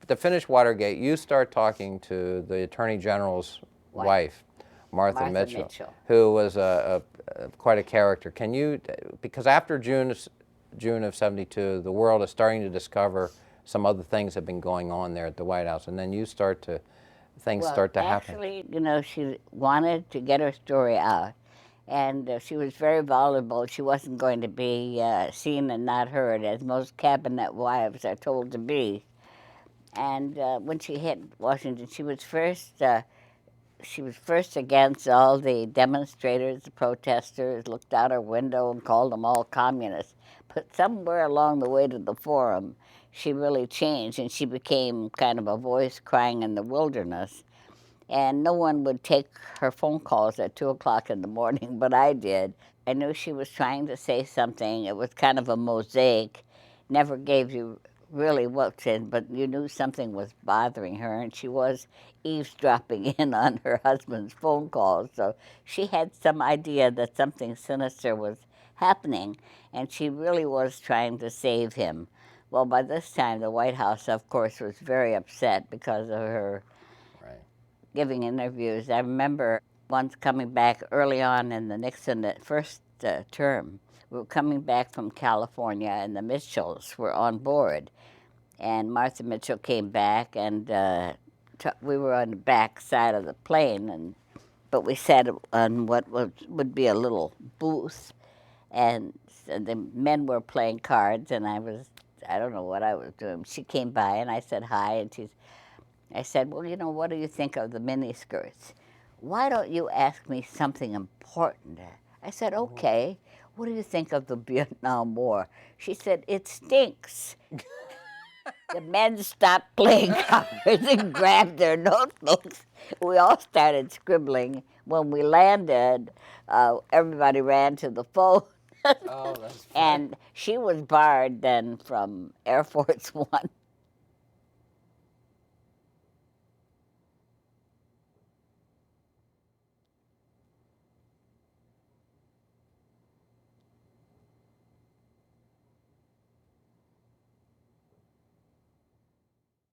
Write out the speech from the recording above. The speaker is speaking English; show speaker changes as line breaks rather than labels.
to finish Watergate, you start talking to the Attorney General's wife, Martha Mitchell, who was quite a character. Can you, because after June of '72, the world is starting to discover some other things have been going on there at the White House, and then you start to, things start to happen.
Actually, you know, she wanted to get her story out, and she was very vulnerable. She wasn't going to be seen and not heard, as most cabinet wives are told to be. And when she hit Washington, she was first against all the demonstrators, the protesters, looked out her window and called them all communists. But somewhere along the way to the forum, she really changed, and she became kind of a voice crying in the wilderness. And no one would take her phone calls at 2 o'clock in the morning, but I did. I knew she was trying to say something. It was kind of a mosaic, never gave you really what's in, but you knew something was bothering her, and she was eavesdropping in on her husband's phone calls. So she had some idea that something sinister was happening, and she really was trying to save him. Well, by this time, the White House, of course, was very upset because of her giving interviews. I remember once coming back early on in the Nixon first term. We were coming back from California, and the Mitchells were on board. And Martha Mitchell came back, and we were on the back side of the plane, but we sat on what would be a little booth, and the men were playing cards, and I don't know what I was doing. She came by, and I said hi, and I said, well, you know, what do you think of the miniskirts? Why don't you ask me something important? I said, okay. What do you think of the Vietnam War? She said, it stinks. The men stopped playing cards and grabbed their notebooks. We all started scribbling. When we landed, everybody ran to the phone.
Oh, that's funny.
And she was barred then from Air Force One.